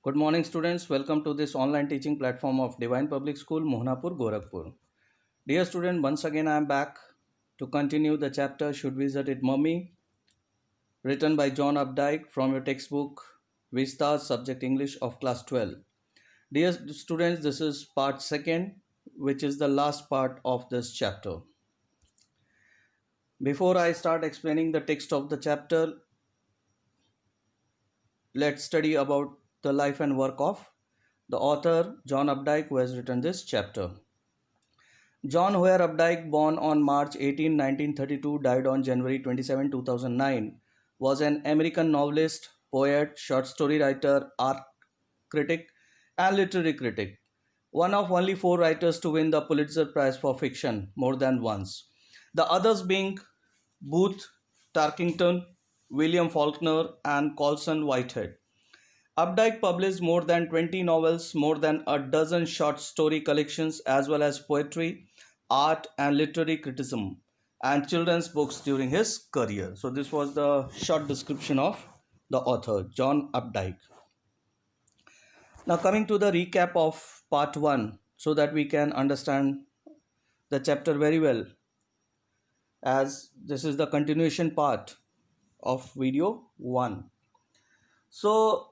Good morning, students. Welcome to this online teaching platform of Divine Public School, Mohanapur, Gorakhpur. Dear student, once again I am back to continue the chapter Should Visit It Mummy, written by John Updike from your textbook Vistas Subject English of class 12. Dear students, this is part second, which is the last part of this chapter. Before I start explaining the text of the chapter, let's study about the life and work of the author John Updike, who has written this chapter. John Ware Updike, born on March 18, 1932, died on January 27, 2009, was an American novelist, poet, short story writer, art critic, and literary critic. One of only four writers to win the Pulitzer Prize for fiction more than once. The others being Booth Tarkington, William Faulkner, and Colson Whitehead. Updike published more than 20 novels, more than a dozen short story collections, as well as poetry, art, and literary criticism, and children's books during his career. So, this was the short description of the author, John Updike. Now, coming to the recap of part 1, so that we can understand the chapter very well, as this is the continuation part of video 1. So,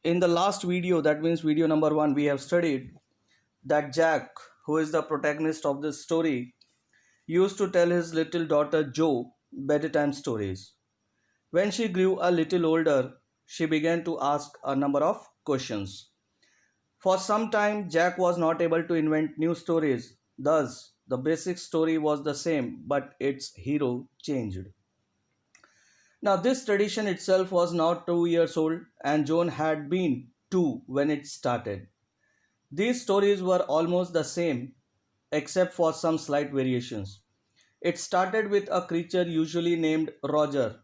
in the last video, that means video number 1, we have studied that Jack, who is the protagonist of this story, used to tell his little daughter Jo bedtime stories. When she grew a little older, she began to ask a number of questions. For some time, Jack was not able to invent new stories. Thus, the basic story was the same, but its hero changed. Now, this tradition itself was now 2 years old, and Joan had been 2 when it started. These stories were almost the same, except for some slight variations. It started with a creature usually named Roger.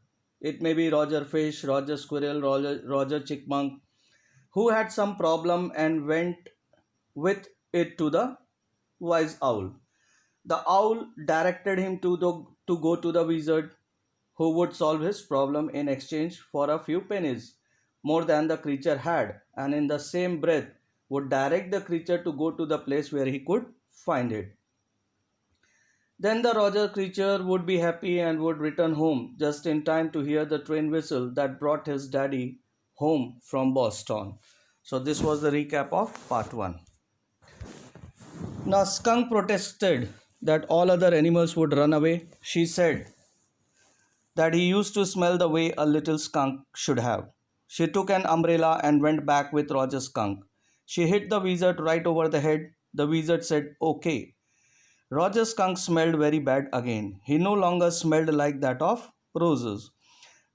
It may be Roger Fish, Roger Squirrel, Roger Chipmunk, who had some problem and went with it to the wise owl. The owl directed him to go to the wizard, who would solve his problem in exchange for a few pennies, more than the creature had, and in the same breath would direct the creature to go to the place where he could find it. Then the Roger creature would be happy and would return home just in time to hear the train whistle that brought his daddy home from Boston. So, this was the recap of part 1. Now, Skunk protested that all other animals would run away. She said that he used to smell the way a little skunk should have. She took an umbrella and went back with Roger Skunk. She hit the wizard right over the head. The wizard said, "Okay." Roger Skunk smelled very bad again. He no longer smelled like that of roses.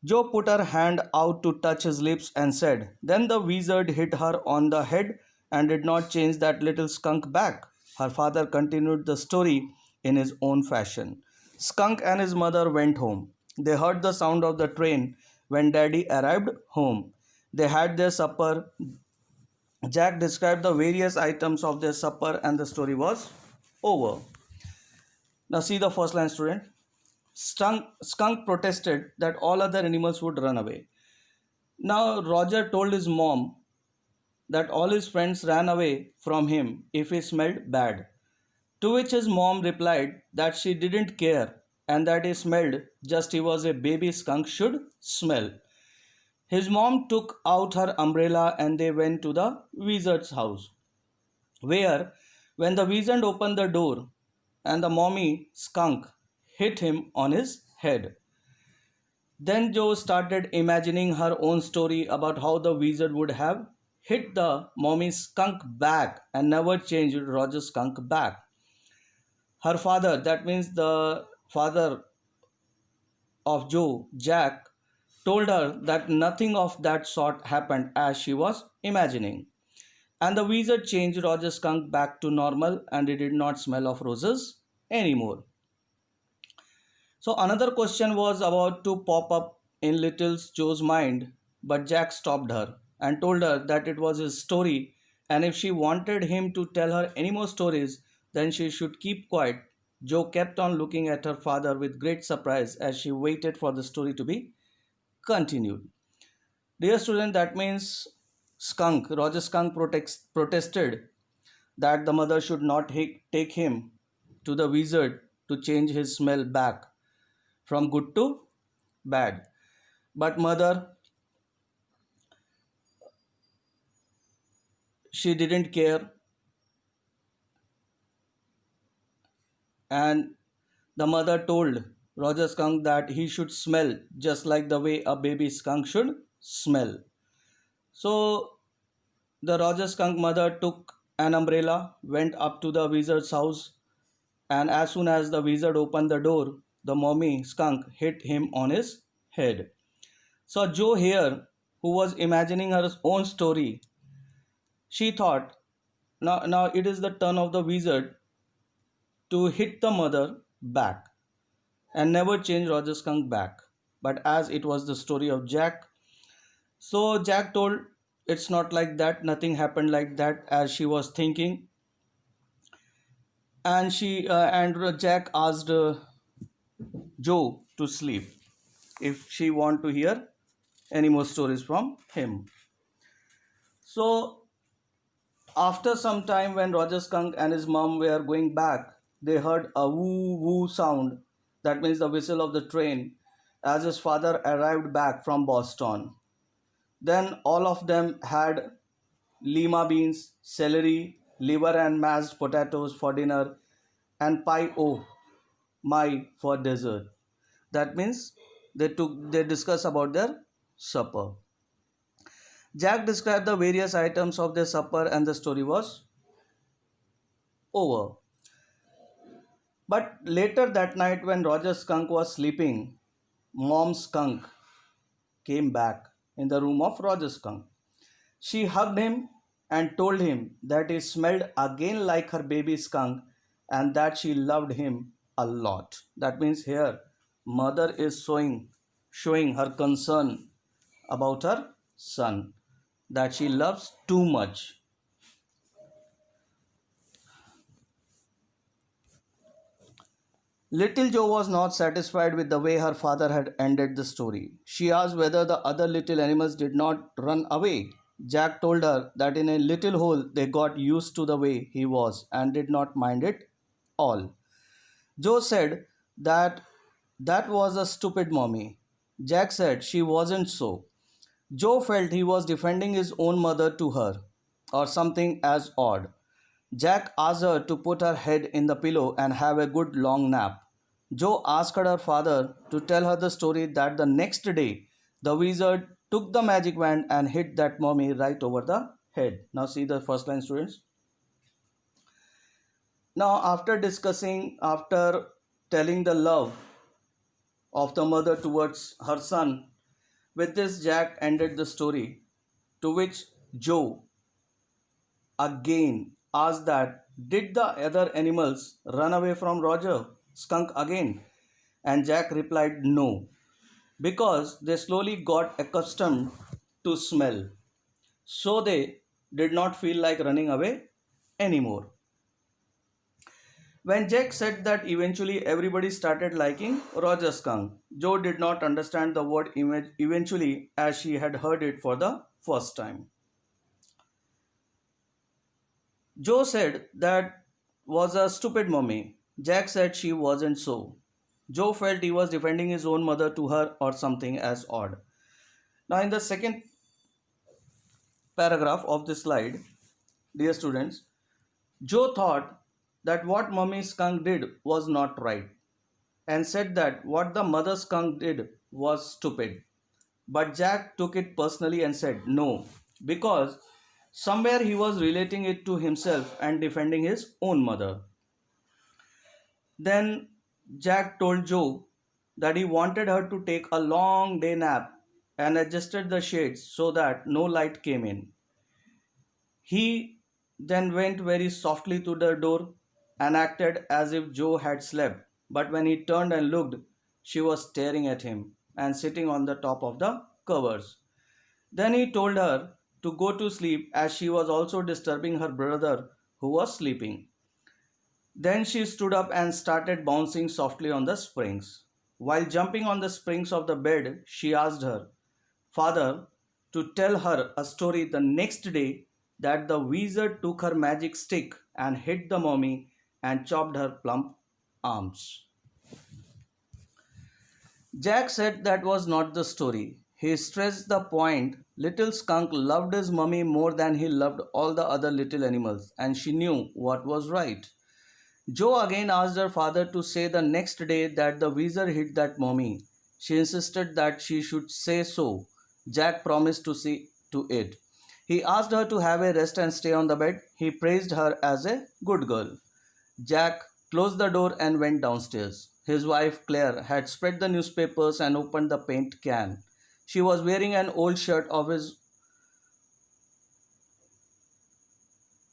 Joe put her hand out to touch his lips and said, "Then the wizard hit her on the head and did not change that little skunk back." Her father continued the story in his own fashion. Skunk and his mother went home. They heard the sound of the train when Daddy arrived home. They had their supper. Jack described the various items of their supper and the story was over. Now see the first line, student. Skunk protested that all other animals would run away. Now Roger told his mom that all his friends ran away from him if he smelled bad. To which his mom replied that she didn't care and that he smelled just he was a baby skunk should smell. His mom took out her umbrella and they went to the wizard's house, where, when the wizard opened the door and the mommy skunk hit him on his head. Then Joe started imagining her own story about how the wizard would have hit the mommy skunk back and never changed Roger's skunk back. Her father, that means the father of Joe, Jack, told her that nothing of that sort happened as she was imagining. And the wizard changed Roger's skunk back to normal and he did not smell of roses anymore. So another question was about to pop up in little Joe's mind, but Jack stopped her and told her that it was his story and if she wanted him to tell her any more stories, then she should keep quiet. Joe kept on looking at her father with great surprise as she waited for the story to be continued. Dear student, that means Roger Skunk protested that the mother should not take him to the wizard to change his smell back from good to bad. But mother, she didn't care, and the mother told Roger Skunk that he should smell just like the way a baby skunk should smell. So the Roger Skunk mother took an umbrella, went up to the wizard's house, and as soon as the wizard opened the door, the mommy skunk hit him on his head. So Joe here, who was imagining her own story, she thought, now it is the turn of the wizard to hit the mother back and never change Roger Skunk back. But as it was the story of Jack, so Jack told it's not like that, nothing happened like that as she was thinking. And Jack asked Joe to sleep if she want to hear any more stories from him. So after some time, when Roger Skunk and his mom were going back, they heard a woo woo sound. That means the whistle of the train as his father arrived back from Boston. Then all of them had lima beans, celery, liver and mashed potatoes for dinner, and pie oh my for dessert. That means they discuss about their supper. Jack described the various items of their supper and the story was over. But later that night, when Roger Skunk was sleeping, Mom Skunk came back in the room of Roger Skunk. She hugged him and told him that he smelled again like her baby skunk and that she loved him a lot. That means here, mother is showing her concern about her son, that she loves too much. Little Jo was not satisfied with the way her father had ended the story. She asked whether the other little animals did not run away. Jack told her that in a little hole they got used to the way he was and did not mind it all. Jo said that that was a stupid mommy. Jack said she wasn't so. Joe felt he was defending his own mother to her, or something as odd. Jack asked her to put her head in the pillow and have a good long nap. Joe asked her father to tell her the story that the next day the wizard took the magic wand and hit that mommy right over the head. Now see the first line, students. Now after telling the love of the mother towards her son, with this Jack ended the story, to which Joe again asked that did the other animals run away from Roger Skunk again? And Jack replied no, because they slowly got accustomed to smell. So they did not feel like running away anymore. When Jack said that eventually everybody started liking Roger Skunk, Joe did not understand the word eventually as she had heard it for the first time. Joe said that was a stupid mommy. Jack said she wasn't so. Joe felt he was defending his own mother to her or something as odd. Now, in the second paragraph of this slide, dear students, Joe thought that what mommy skunk did was not right and said that what the mother skunk did was stupid. But Jack took it personally and said no, because somewhere he was relating it to himself and defending his own mother. Then Jack told Joe that he wanted her to take a long day nap and adjusted the shades so that no light came in. He then went very softly to the door and acted as if Joe had slept. But when he turned and looked, she was staring at him and sitting on the top of the covers. Then he told her to go to sleep as she was also disturbing her brother who was sleeping. Then she stood up and started bouncing softly on the springs. While jumping on the springs of the bed, she asked her, Father, to tell her a story the next day that the wizard took her magic stick and hit the mummy and chopped her plump arms. Jack said that was not the story. He stressed the point little Skunk loved his mummy more than he loved all the other little animals, and she knew what was right. Joe again asked her father to say the next day that the wizard hit that mummy. She insisted that she should say so. Jack promised to see to it. He asked her to have a rest and stay on the bed. He praised her as a good girl. Jack closed the door and went downstairs. His wife Claire had spread the newspapers and opened the paint can. She was wearing an old shirt of his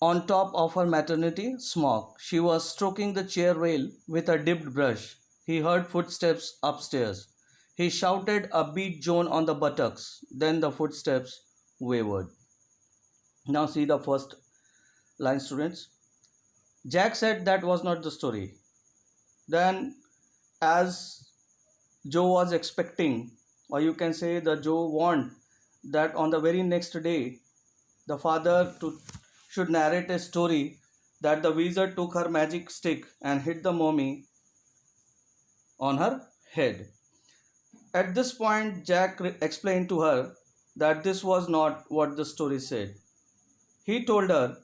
on top of her maternity smock. She was stroking the chair rail with a dipped brush. He heard footsteps upstairs. He shouted a beat Joan on the buttocks. Then the footsteps wavered. Now see the first line, students. Jack said that was not the story. Then, as Joe was expecting, or you can say the Joe warned that on the very next day, the father should narrate a story that the wizard took her magic stick and hit the mummy on her head. At this point, Jack explained to her that this was not what the story said. He told her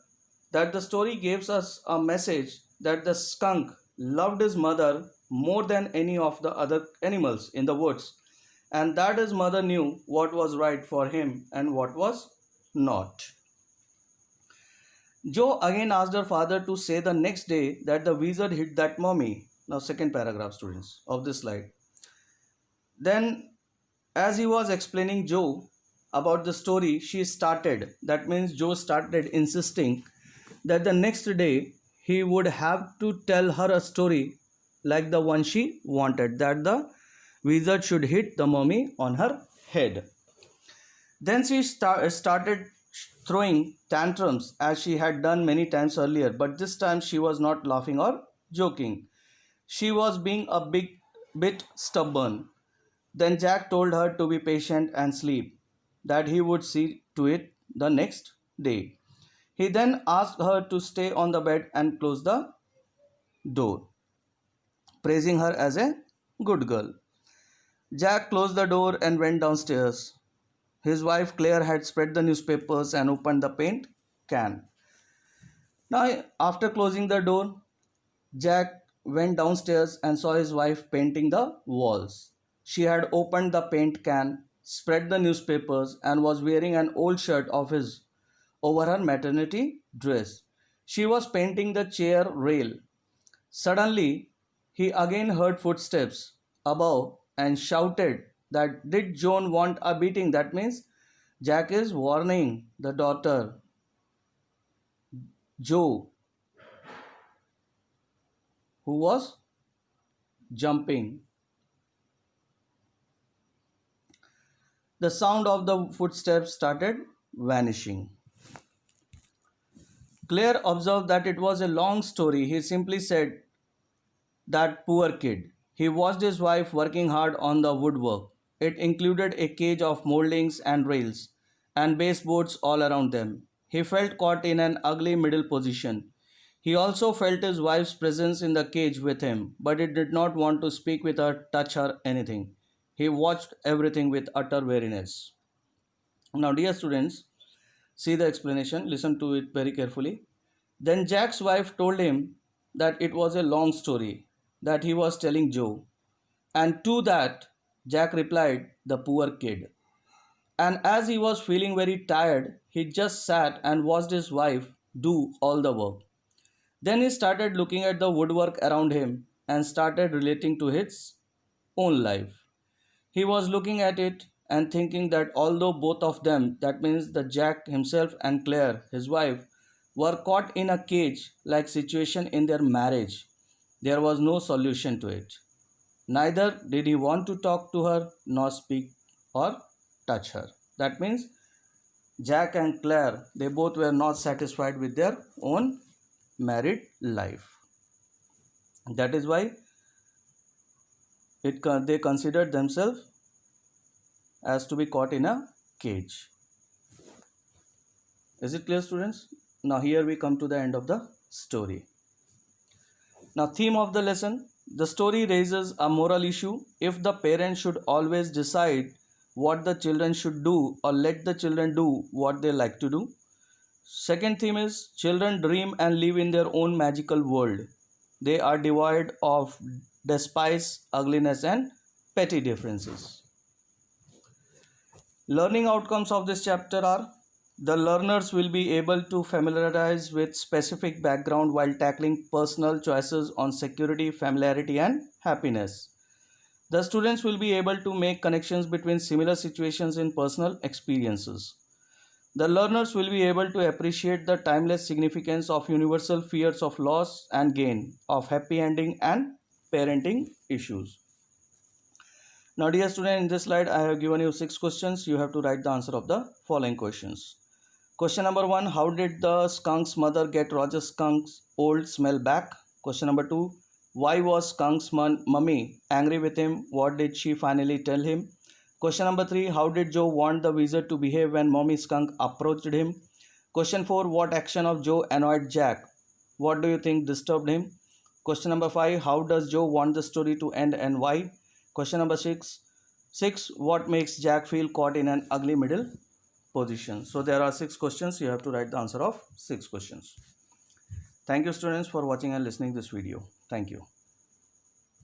that the story gives us a message that the skunk loved his mother more than any of the other animals in the woods, and that his mother knew what was right for him and what was not. Joe again asked her father to say the next day that the wizard hit that mummy. Now, second paragraph, students, of this slide. Then, as he was explaining Joe about the story, that means Joe started insisting that the next day he would have to tell her a story like the one she wanted, that the wizard should hit the mummy on her head. Then she started throwing tantrums as she had done many times earlier, but this time she was not laughing or joking. She was being a bit stubborn. Then Jack told her to be patient and sleep, that he would see to it the next day. He then asked her to stay on the bed and close the door, praising her as a good girl. Jack closed the door and went downstairs. His wife Claire had spread the newspapers and opened the paint can. Now, after closing the door, Jack went downstairs and saw his wife painting the walls. She had opened the paint can, spread the newspapers, and was wearing an old shirt of his over her maternity dress. She was painting the chair rail. Suddenly, he again heard footsteps above and shouted that did Joan want a beating? That means Jack is warning the daughter, Joe, who was jumping. The sound of the footsteps started vanishing. Claire observed that it was a long story. He simply said, that poor kid. He watched his wife working hard on the woodwork. It included a cage of moldings and rails, and baseboards all around them. He felt caught in an ugly middle position. He also felt his wife's presence in the cage with him, but he did not want to speak with her, touch her, anything. He watched everything with utter weariness. Now, dear students, see the explanation, listen to it very carefully. Then Jack's wife told him that it was a long story that he was telling Joe. And to that, Jack replied, the poor kid. And as he was feeling very tired, he just sat and watched his wife do all the work. Then he started looking at the woodwork around him and started relating to his own life. He was looking at it and thinking that although both of them, that means the Jack himself and Claire, his wife, were caught in a cage-like situation in their marriage, there was no solution to it. Neither did he want to talk to her nor speak or touch her. That means Jack and Claire, they both were not satisfied with their own married life. That is why they considered themselves as to be caught in a cage. Is it clear, students? Now here we come to the end of the story. Now, theme of the lesson: the story raises a moral issue. If the parent should always decide what the children should do or let the children do what they like to do. Second theme is children dream and live in their own magical world. They are devoid of despise, ugliness, and petty differences. Learning outcomes of this chapter are: the learners will be able to familiarize with specific background while tackling personal choices on security, familiarity, and happiness. The students will be able to make connections between similar situations in personal experiences. The learners will be able to appreciate the timeless significance of universal fears of loss and gain, of happy ending and parenting issues. Now, dear student, in this slide, I have given you 6 questions. You have to write the answer of the following questions. Question number 1: how did the skunk's mother get Roger Skunk's old smell back? Question number 2: why was Skunk's mummy angry with him? What did she finally tell him? Question number 3: how did Joe want the wizard to behave when Mommy Skunk approached him? Question 4: what action of Joe annoyed Jack? What do you think disturbed him? Question number 5: how does Joe want the story to end and why? Question number 6: what makes Jack feel caught in an ugly middle position? So there are 6 questions. You have to write the answer of 6 questions. Thank you, students, for watching and listening this video. Thank you.